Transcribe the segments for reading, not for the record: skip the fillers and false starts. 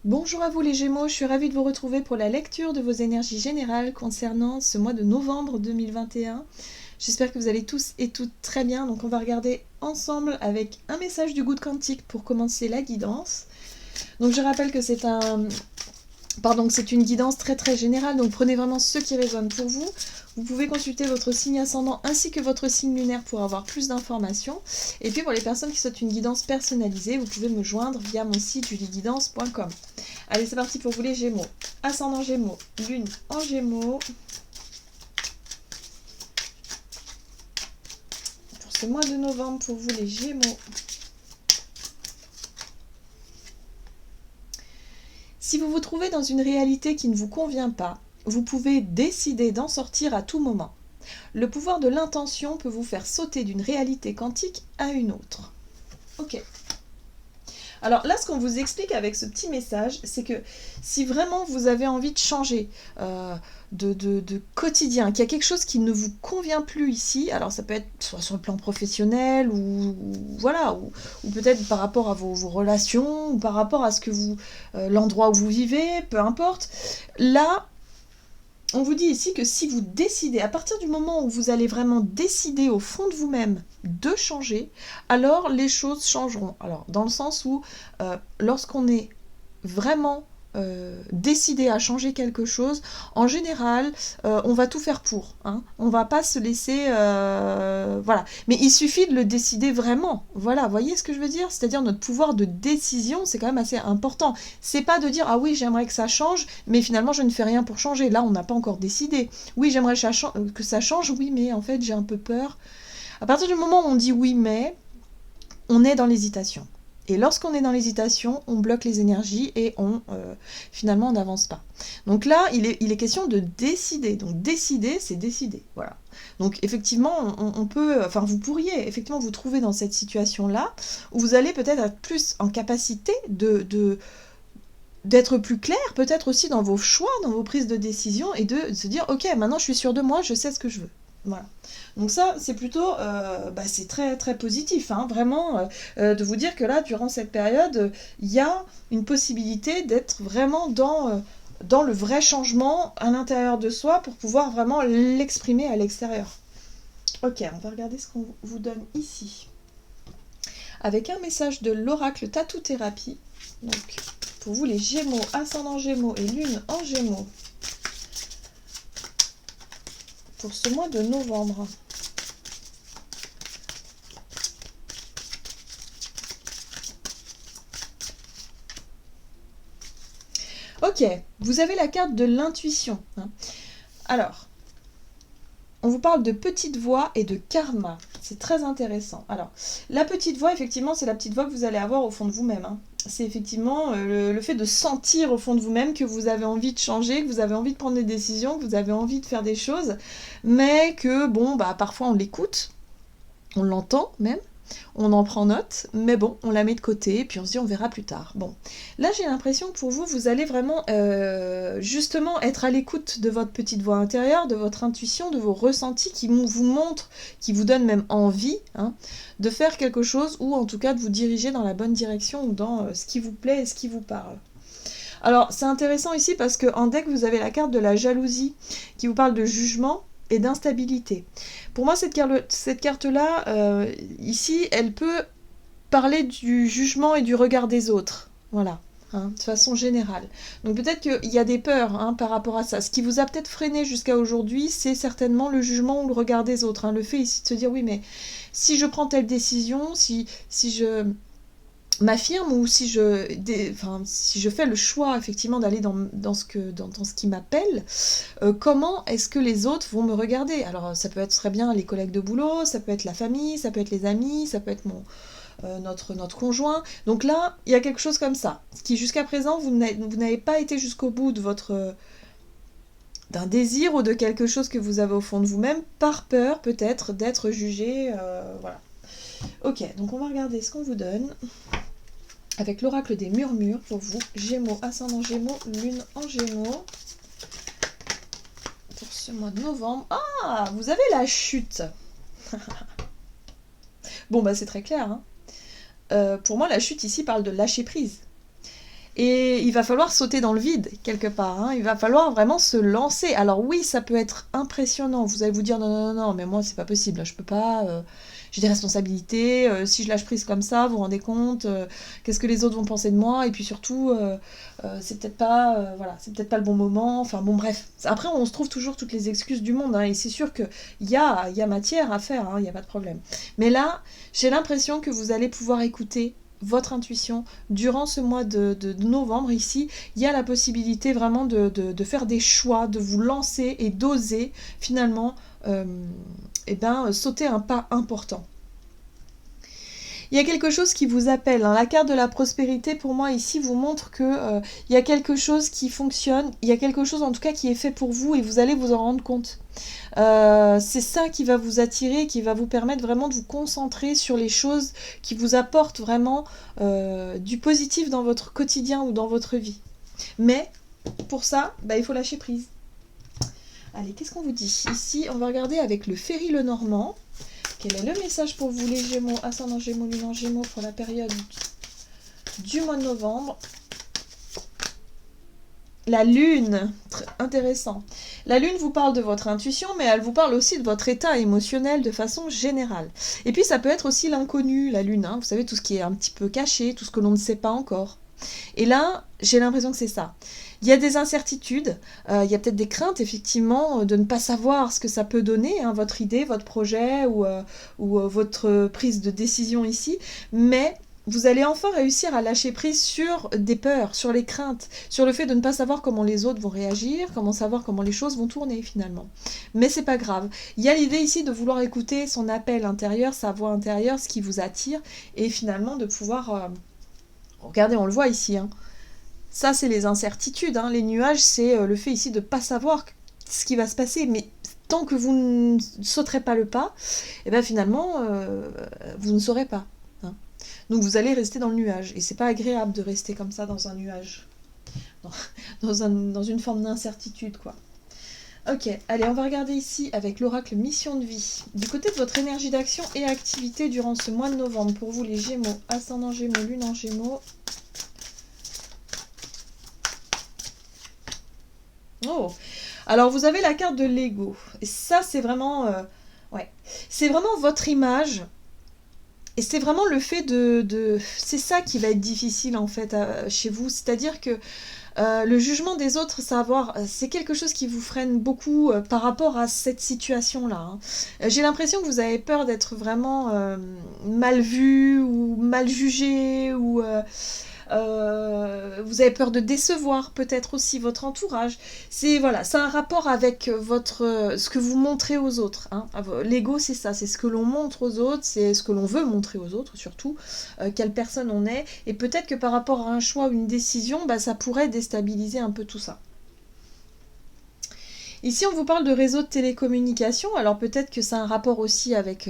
Bonjour à vous les Gémeaux, je suis ravie de vous retrouver pour la lecture de vos énergies générales concernant ce mois de novembre 2021. J'espère que vous allez tous et toutes très bien, donc on va regarder ensemble avec un message du Good Quantique pour commencer la guidance. Donc je rappelle que c'est une guidance très générale, donc prenez vraiment ce qui résonne pour vous. Vous pouvez consulter votre signe ascendant ainsi que votre signe lunaire pour avoir plus d'informations. Et puis pour les personnes qui souhaitent une guidance personnalisée, vous pouvez me joindre via mon site julieguidance.com. Allez, c'est parti pour vous les Gémeaux. Ascendant Gémeaux, Lune en Gémeaux. Pour ce mois de novembre, pour vous les Gémeaux. Si vous vous trouvez dans une réalité qui ne vous convient pas, vous pouvez décider d'en sortir à tout moment. Le pouvoir de l'intention peut vous faire sauter d'une réalité quantique à une autre. Ok. Alors là, ce qu'on vous explique avec ce petit message, c'est que si vraiment vous avez envie de changer de quotidien, qu'il y a quelque chose qui ne vous convient plus ici, alors ça peut être soit sur le plan professionnel ou peut-être par rapport à vos relations ou par rapport à ce que l'endroit où vous vivez, peu importe. Là, on vous dit ici que si vous décidez, à partir du moment où vous allez vraiment décider au fond de vous-même de changer, alors les choses changeront. Alors, dans le sens où, lorsqu'on est vraiment décidé à changer quelque chose, en général, on va tout faire pour. Hein. On va pas se laisser... voilà. Mais il suffit de le décider vraiment. Voilà, voyez ce que je veux dire? C'est-à-dire notre pouvoir de décision, c'est quand même assez important. C'est pas de dire, ah oui, j'aimerais que ça change, mais finalement, je ne fais rien pour changer. Là, on n'a pas encore décidé. Oui, j'aimerais que ça change, oui, mais en fait, j'ai un peu peur. À partir du moment où on dit oui, mais, on est dans l'hésitation. Et lorsqu'on est dans l'hésitation, on bloque les énergies et finalement on n'avance pas. Donc là, il est question de décider. Donc décider, c'est décider. Voilà. Donc effectivement, vous pourriez effectivement vous trouver dans cette situation-là où vous allez peut-être être plus en capacité d'être plus clair, peut-être aussi dans vos choix, dans vos prises de décision et de se dire, ok, maintenant je suis sûre de moi, je sais ce que je veux. Voilà. Donc ça, c'est plutôt, c'est très positif, hein, vraiment, de vous dire que là, durant cette période, il y a une possibilité d'être vraiment dans le vrai changement à l'intérieur de soi pour pouvoir vraiment l'exprimer à l'extérieur. Ok, on va regarder ce qu'on vous donne ici. Avec un message de l'oracle Tattoo Thérapie. Donc, pour vous les Gémeaux, ascendant Gémeaux et Lune en Gémeaux. Pour ce mois de novembre. Ok, vous avez la carte de l'intuition. Hein. Alors, on vous parle de petite voix et de karma. C'est très intéressant. Alors, la petite voix, effectivement, c'est la petite voix que vous allez avoir au fond de vous-même. Hein. C'est effectivement le fait de sentir au fond de vous-même que vous avez envie de changer, que vous avez envie de prendre des décisions, que vous avez envie de faire des choses, mais que, parfois on l'écoute, on l'entend même, on en prend note, mais bon, on la met de côté, et puis on se dit on verra plus tard. Bon, là j'ai l'impression que pour vous, vous allez vraiment justement être à l'écoute de votre petite voix intérieure, de votre intuition, de vos ressentis qui vous montrent, qui vous donnent même envie de faire quelque chose, ou en tout cas de vous diriger dans la bonne direction, ou dans ce qui vous plaît et ce qui vous parle. Alors c'est intéressant ici parce qu'en deck vous avez la carte de la jalousie qui vous parle de jugement et d'instabilité. Pour moi, cette carte-là, ici, elle peut parler du jugement et du regard des autres. Voilà, de façon générale. Donc peut-être qu'il y a des peurs par rapport à ça. Ce qui vous a peut-être freiné jusqu'à aujourd'hui, c'est certainement le jugement ou le regard des autres. Le fait ici de se dire, oui, mais si je prends telle décision, si je m'affirme ou si je fais le choix effectivement d'aller dans ce qui m'appelle, comment est-ce que les autres vont me regarder? Alors ça peut être très bien les collègues de boulot, ça peut être la famille, ça peut être les amis, ça peut être notre conjoint. Donc là, il y a quelque chose comme ça, qui jusqu'à présent, vous n'avez pas été jusqu'au bout de d'un désir ou de quelque chose que vous avez au fond de vous-même, par peur peut-être d'être jugé. Voilà. Ok, donc on va regarder ce qu'on vous donne. Avec l'oracle des murmures pour vous, Gémeaux, ascendant Gémeaux, Lune en Gémeaux. Pour ce mois de novembre. Ah, vous avez la chute. Bon, c'est très clair. Pour moi, la chute ici parle de lâcher prise. Et il va falloir sauter dans le vide, quelque part. Hein. Il va falloir vraiment se lancer. Alors oui, ça peut être impressionnant. Vous allez vous dire, non, non, non, non, mais moi, c'est pas possible. Là, je peux pas. J'ai des responsabilités. Si je lâche prise comme ça, vous vous rendez compte qu'est-ce que les autres vont penser de moi? Et puis surtout, c'est peut-être pas, voilà, c'est peut-être pas le bon moment. Enfin bon, bref. Après, on se trouve toujours toutes les excuses du monde. Hein, et c'est sûr qu'il y a matière à faire. Il n'y a pas de problème. Mais là, j'ai l'impression que vous allez pouvoir écouter votre intuition durant ce mois de novembre ici. Il y a la possibilité vraiment de faire des choix, de vous lancer et d'oser finalement sauter un pas important. Il y a quelque chose qui vous appelle. Hein. La carte de la prospérité, pour moi, ici, vous montre que il y a quelque chose qui fonctionne. Il y a quelque chose, en tout cas, qui est fait pour vous et vous allez vous en rendre compte. C'est ça qui va vous attirer, qui va vous permettre vraiment de vous concentrer sur les choses qui vous apportent vraiment du positif dans votre quotidien ou dans votre vie. Mais, pour ça, il faut lâcher prise. Allez, qu'est-ce qu'on vous dit? Ici, on va regarder avec le Ferry Lenormand. Quel est le message pour vous les Gémeaux, ascendant Gémeaux, lune en Gémeaux pour la période du mois de novembre? La lune, très intéressant. La lune vous parle de votre intuition, mais elle vous parle aussi de votre état émotionnel de façon générale. Et puis ça peut être aussi l'inconnu, la lune, hein. Vous savez, tout ce qui est un petit peu caché, tout ce que l'on ne sait pas encore. Et là, j'ai l'impression que c'est ça. Il y a des incertitudes, il y a peut-être des craintes, effectivement, de ne pas savoir ce que ça peut donner, hein, votre idée, votre projet ou votre prise de décision ici, mais vous allez enfin réussir à lâcher prise sur des peurs, sur les craintes, sur le fait de ne pas savoir comment les autres vont réagir, comment savoir comment les choses vont tourner finalement. Mais c'est pas grave. Il y a l'idée ici de vouloir écouter son appel intérieur, sa voix intérieure, ce qui vous attire, et finalement de pouvoir... Regardez, on le voit ici, hein. Ça, c'est les incertitudes. Hein. Les nuages, c'est le fait ici de ne pas savoir ce qui va se passer. Mais tant que vous ne sauterez pas le pas, finalement, vous ne saurez pas. Hein. Donc, vous allez rester dans le nuage. Et c'est pas agréable de rester comme ça dans un nuage. Dans une forme d'incertitude, quoi. Ok, allez, on va regarder ici avec l'oracle Mission de vie. Du côté de votre énergie d'action et activité durant ce mois de novembre, pour vous les Gémeaux, ascendant Gémeaux, lune en Gémeaux... Oh, alors vous avez la carte de l'ego. Et ça, c'est vraiment... c'est vraiment votre image. Et c'est vraiment le fait c'est ça qui va être difficile, en fait, chez vous. C'est-à-dire que le jugement des autres, c'est quelque chose qui vous freine beaucoup par rapport à cette situation-là. Hein. J'ai l'impression que vous avez peur d'être vraiment mal vu ou mal jugé ou... vous avez peur de décevoir peut-être aussi votre entourage. C'est un rapport avec ce que vous montrez aux autres. Hein. L'ego, c'est ça, c'est ce que l'on montre aux autres, c'est ce que l'on veut montrer aux autres surtout, quelle personne on est. Et peut-être que par rapport à un choix ou une décision, ça pourrait déstabiliser un peu tout ça. Ici, on vous parle de réseau de télécommunications, alors peut-être que c'est un rapport aussi avec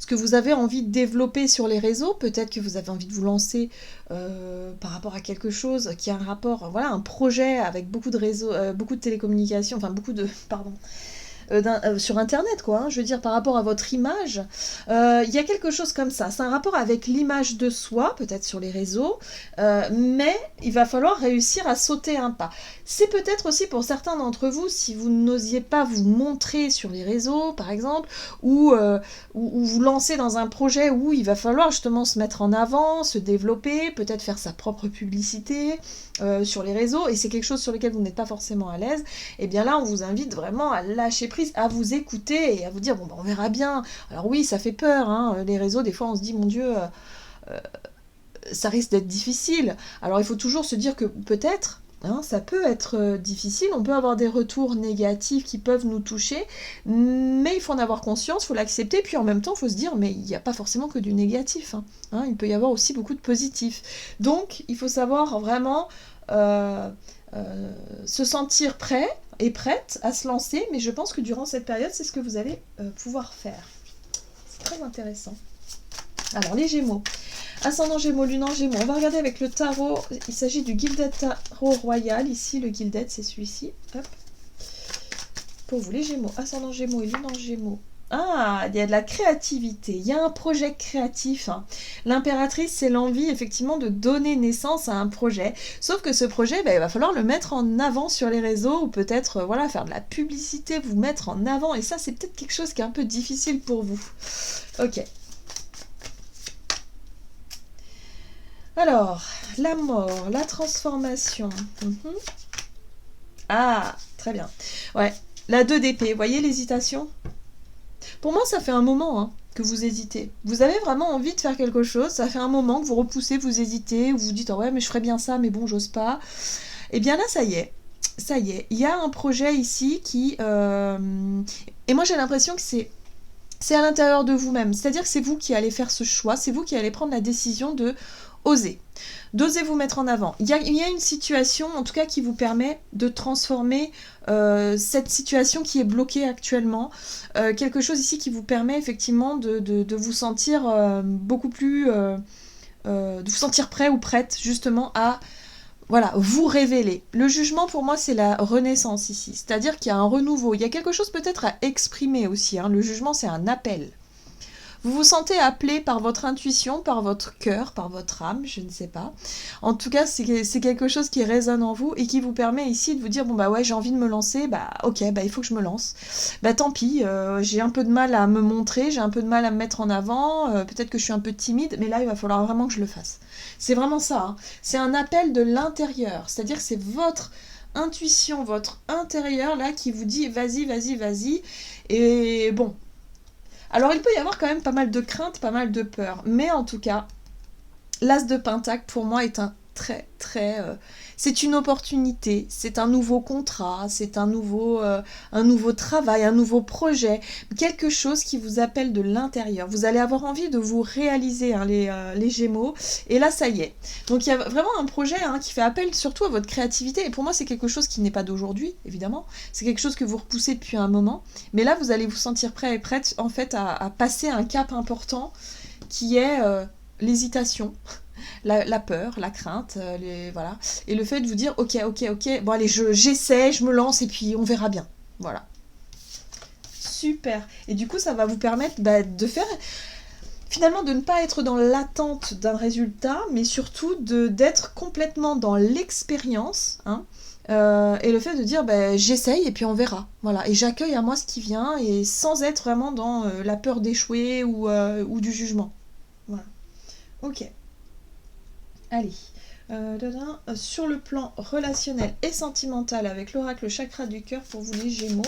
ce que vous avez envie de développer sur les réseaux, peut-être que vous avez envie de vous lancer par rapport à quelque chose qui a un rapport, un projet avec beaucoup de réseaux, beaucoup de télécommunications, sur internet quoi, hein, je veux dire par rapport à votre image, il y a quelque chose comme ça, c'est un rapport avec l'image de soi, peut-être sur les réseaux, mais il va falloir réussir à sauter un pas. C'est peut-être aussi pour certains d'entre vous, si vous n'osiez pas vous montrer sur les réseaux par exemple, ou vous lancer dans un projet où il va falloir justement se mettre en avant, se développer, peut-être faire sa propre publicité sur les réseaux, et c'est quelque chose sur lequel vous n'êtes pas forcément à l'aise, et bien là on vous invite vraiment à lâcher prise, à vous écouter et à vous dire on verra bien. Alors oui, ça fait peur, hein, les réseaux, des fois on se dit mon Dieu, ça risque d'être difficile. Alors il faut toujours se dire que peut-être, hein, ça peut être difficile, on peut avoir des retours négatifs qui peuvent nous toucher, mais il faut en avoir conscience, il faut l'accepter, puis en même temps il faut se dire mais il n'y a pas forcément que du négatif, hein. Hein, il peut y avoir aussi beaucoup de positif. Donc il faut savoir vraiment se sentir prêt et prête à se lancer, mais je pense que durant cette période, c'est ce que vous allez pouvoir faire. C'est très intéressant. Alors, les Gémeaux. Ascendant Gémeaux, lune en Gémeaux. On va regarder avec le tarot. Il s'agit du Gilded Tarot Royal. Ici, le Gilded, c'est celui-ci. Hop. Pour vous, les Gémeaux. Ascendant Gémeaux et lune en Gémeaux. Ah, il y a de la créativité, il y a un projet créatif, hein. L'impératrice, c'est l'envie effectivement de donner naissance à un projet. Sauf que ce projet, bah, il va falloir le mettre en avant sur les réseaux ou peut-être voilà, faire de la publicité, vous mettre en avant. Et ça, c'est peut-être quelque chose qui est un peu difficile pour vous. Ok. Alors, la mort, la transformation. Mhm. Ah, très bien. Ouais, la 2 d'épée, vous voyez l'hésitation? Pour moi, ça fait un moment hein, que vous hésitez. Vous avez vraiment envie de faire quelque chose, ça fait un moment que vous repoussez, vous hésitez, vous vous dites oh ouais mais je ferais bien ça, mais bon j'ose pas. Et bien là ça y est, il y a un projet ici qui... Et moi j'ai l'impression que c'est à l'intérieur de vous-même, c'est-à-dire que c'est vous qui allez faire ce choix, c'est vous qui allez prendre la décision de oser. D'oser vous mettre en avant. Il y a une situation, en tout cas, qui vous permet de transformer cette situation qui est bloquée actuellement. Quelque chose ici qui vous permet effectivement de vous sentir beaucoup plus... de vous sentir prêt ou prête justement à voilà, vous révéler. Le jugement pour moi c'est la renaissance ici. C'est-à-dire qu'il y a un renouveau. Il y a quelque chose peut-être à exprimer aussi. Hein. Le jugement c'est un appel. Vous vous sentez appelé par votre intuition, par votre cœur, par votre âme, je ne sais pas. En tout cas, c'est quelque chose qui résonne en vous et qui vous permet ici de vous dire, bon bah ouais, j'ai envie de me lancer, bah ok, bah il faut que je me lance. Bah tant pis, j'ai un peu de mal à me montrer, j'ai un peu de mal à me mettre en avant, peut-être que je suis un peu timide, mais là il va falloir vraiment que je le fasse. C'est vraiment ça, hein. C'est un appel de l'intérieur, c'est-à-dire que c'est votre intuition, votre intérieur là qui vous dit vas-y, vas-y, vas-y. Et bon, alors il peut y avoir quand même pas mal de craintes, pas mal de peur, mais en tout cas, l'As de Pentacle pour moi est un c'est une opportunité, c'est un nouveau contrat, c'est un nouveau travail, un nouveau projet, quelque chose qui vous appelle de l'intérieur. Vous allez avoir envie de vous réaliser hein, les Gémeaux, et là ça y est. Donc il y a vraiment un projet hein, qui fait appel surtout à votre créativité, et pour moi c'est quelque chose qui n'est pas d'aujourd'hui, évidemment, c'est quelque chose que vous repoussez depuis un moment, mais là vous allez vous sentir prêt et prête en fait à passer un cap important qui est l'hésitation. La peur, la crainte, voilà. Et le fait de vous dire, ok, bon allez, j'essaie, je me lance et puis on verra bien. Voilà. Super. Et du coup, ça va vous permettre de faire, finalement, de ne pas être dans l'attente d'un résultat, mais surtout d'être complètement dans l'expérience, hein, et le fait de dire, j'essaye et puis on verra. Voilà. Et j'accueille à moi ce qui vient, et sans être vraiment dans la peur d'échouer ou du jugement. Voilà. Ok. Allez, sur le plan relationnel et sentimental avec l'oracle chakra du cœur pour vous les Gémeaux,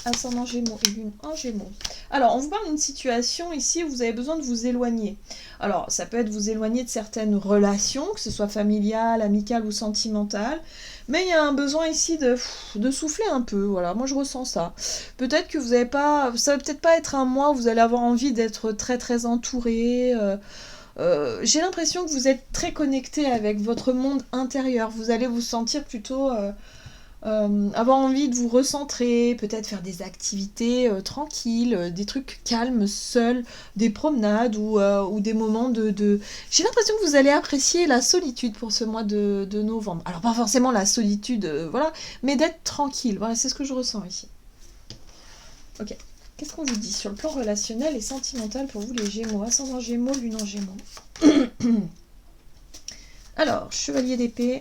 ascendant Gémeaux et lune en Gémeaux. Alors, on vous parle d'une situation ici où vous avez besoin de vous éloigner. Alors, ça peut être vous éloigner de certaines relations, que ce soit familiale, amicale ou sentimentale, mais il y a un besoin ici de souffler un peu, voilà, moi je ressens ça. Peut-être que vous n'avez pas, ça va peut-être pas être un mois où vous allez avoir envie d'être très très entouré, j'ai l'impression que vous êtes très connecté avec votre monde intérieur. Vous allez vous sentir plutôt avoir envie de vous recentrer, peut-être faire des activités tranquilles, des trucs calmes, seuls, des promenades ou des moments de... J'ai l'impression que vous allez apprécier la solitude pour ce mois de novembre. Alors pas forcément la solitude, voilà, mais d'être tranquille. Voilà, c'est ce que je ressens ici. Ok. Qu'est-ce qu'on vous dit sur le plan relationnel et sentimental pour vous les Gémeaux, ascendant Gémeaux, lune en Gémeaux? Alors, chevalier d'épée,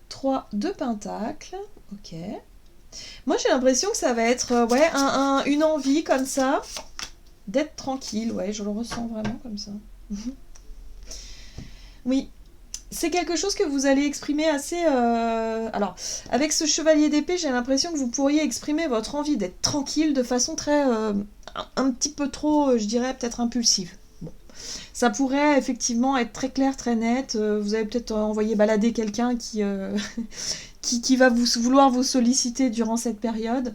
3 de pentacles, ok. Moi j'ai l'impression que ça va être ouais, une envie comme ça, d'être tranquille, ouais, je le ressens vraiment comme ça. Oui. C'est quelque chose que vous allez exprimer assez... Alors, avec ce chevalier d'épée, j'ai l'impression que vous pourriez exprimer votre envie d'être tranquille de façon très... un petit peu trop, je dirais, peut-être impulsive. Bon. Ça pourrait effectivement être très clair, très net. Vous allez peut-être envoyer balader quelqu'un qui va vouloir vous solliciter durant cette période.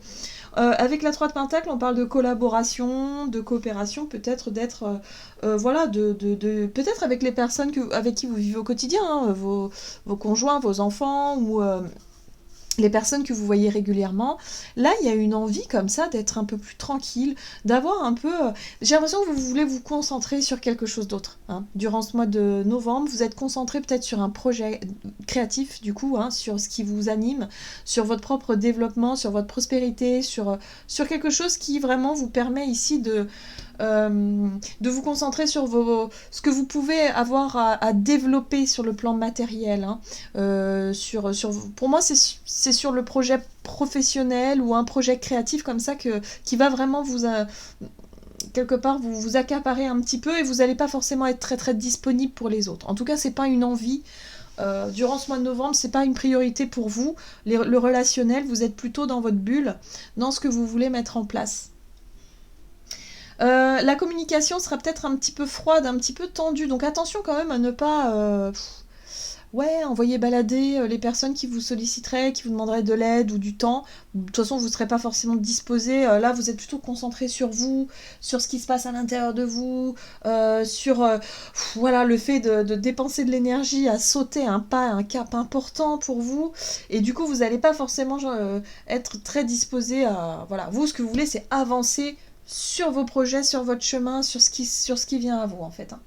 Avec la 3 de Pentacle, on parle de collaboration, de coopération, peut-être d'être, voilà, peut-être avec les personnes avec qui vous vivez au quotidien, hein, vos conjoints, vos enfants, ou les personnes que vous voyez régulièrement, là il y a une envie comme ça d'être un peu plus tranquille, d'avoir un peu... j'ai l'impression que vous voulez vous concentrer sur quelque chose d'autre. Hein. Durant ce mois de novembre, vous êtes concentré peut-être sur un projet créatif du coup, hein, sur ce qui vous anime, sur votre propre développement, sur votre prospérité, sur quelque chose qui vraiment vous permet ici de vous concentrer sur ce que vous pouvez avoir à développer sur le plan matériel. Hein. Pour moi, c'est sur le projet professionnel ou un projet créatif comme ça qui va vraiment vous... quelque part, vous accaparer un petit peu et vous n'allez pas forcément être très très disponible pour les autres. En tout cas, c'est pas une envie. Durant ce mois de novembre, c'est pas une priorité pour vous. Le relationnel, vous êtes plutôt dans votre bulle, dans ce que vous voulez mettre en place. La communication sera peut-être un petit peu froide, un petit peu tendue, donc attention quand même à ne pas envoyer balader les personnes qui vous solliciteraient, qui vous demanderaient de l'aide ou du temps. De toute façon, vous ne serez pas forcément disposé. Là, vous êtes plutôt concentré sur vous, sur ce qui se passe à l'intérieur de vous, sur le fait de dépenser de l'énergie à sauter un cap important pour vous. Et du coup, vous n'allez pas forcément être très disposé à... Voilà, vous, ce que vous voulez, c'est avancer sur vos projets, sur votre chemin, sur ce qui vient à vous, en fait. Hein.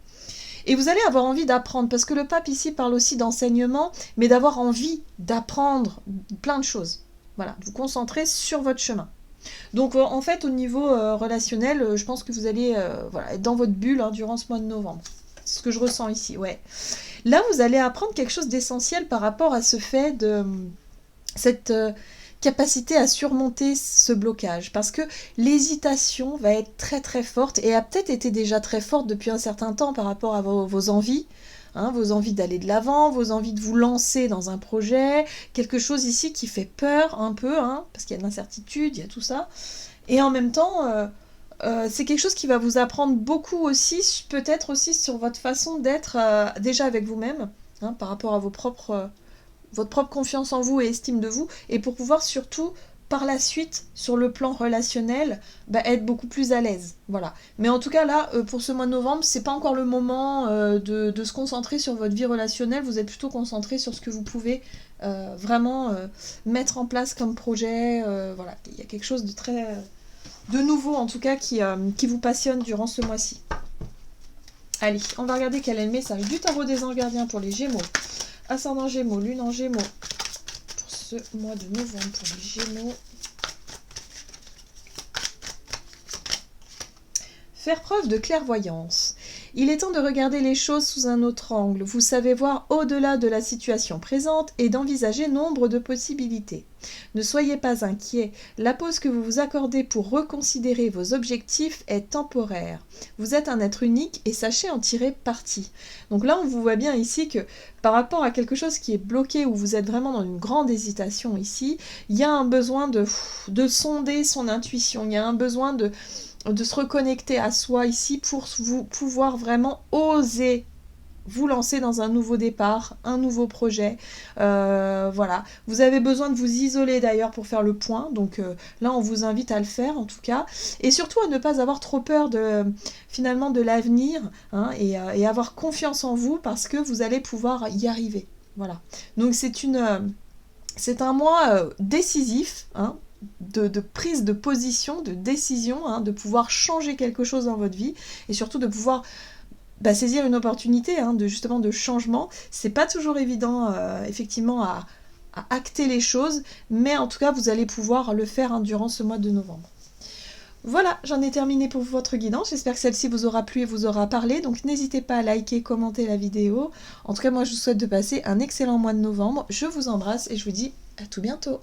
Et vous allez avoir envie d'apprendre, parce que le pape ici parle aussi d'enseignement, mais d'avoir envie d'apprendre plein de choses. Voilà, vous concentrer sur votre chemin. Donc en fait, au niveau relationnel, je pense que vous allez être dans votre bulle hein, durant ce mois de novembre. C'est ce que je ressens ici, ouais. Là, vous allez apprendre quelque chose d'essentiel par rapport à ce fait de cette... capacité à surmonter ce blocage parce que l'hésitation va être très très forte et a peut-être été déjà très forte depuis un certain temps par rapport à vos envies, hein, vos envies d'aller de l'avant, vos envies de vous lancer dans un projet, quelque chose ici qui fait peur un peu, hein, parce qu'il y a de l'incertitude, il y a tout ça, et en même temps c'est quelque chose qui va vous apprendre beaucoup aussi, peut-être aussi sur votre façon d'être déjà avec vous-même, hein, par rapport à votre propre confiance en vous et estime de vous, et pour pouvoir surtout, par la suite, sur le plan relationnel, être beaucoup plus à l'aise. Voilà. Mais en tout cas, là, pour ce mois de novembre, c'est pas encore le moment de se concentrer sur votre vie relationnelle, vous êtes plutôt concentré sur ce que vous pouvez vraiment mettre en place comme projet. Voilà. Il y a quelque chose de très... de nouveau, en tout cas, qui vous passionne durant ce mois-ci. Allez, on va regarder quel est le message du tarot des anges gardiens pour les Gémeaux. Ascendant Gémeaux, Lune en Gémeaux, pour ce mois de novembre pour les Gémeaux. Faire preuve de clairvoyance. Il est temps de regarder les choses sous un autre angle. Vous savez voir au-delà de la situation présente et d'envisager nombre de possibilités. Ne soyez pas inquiets. La pause que vous vous accordez pour reconsidérer vos objectifs est temporaire. Vous êtes un être unique et sachez en tirer parti. Donc là, on vous voit bien ici que par rapport à quelque chose qui est bloqué, où vous êtes vraiment dans une grande hésitation ici, il y a un besoin de sonder son intuition. Il y a un besoin de se reconnecter à soi ici pour vous pouvoir vraiment oser vous lancer dans un nouveau départ, un nouveau projet. Voilà. Vous avez besoin de vous isoler d'ailleurs pour faire le point. Donc là, on vous invite à le faire en tout cas. Et surtout à ne pas avoir trop peur finalement de l'avenir hein, et avoir confiance en vous parce que vous allez pouvoir y arriver. Voilà. Donc c'est un mois décisif, hein, de prise de position, de décision, hein, de pouvoir changer quelque chose dans votre vie et surtout de pouvoir saisir une opportunité hein, de changement. C'est pas toujours évident effectivement à acter les choses, mais en tout cas vous allez pouvoir le faire hein, durant ce mois de novembre. Voilà, j'en ai terminé pour votre guidance. J'espère que celle-ci vous aura plu et vous aura parlé. Donc n'hésitez pas à liker, commenter la vidéo. En tout cas, moi je vous souhaite de passer un excellent mois de novembre. Je vous embrasse et je vous dis à tout bientôt.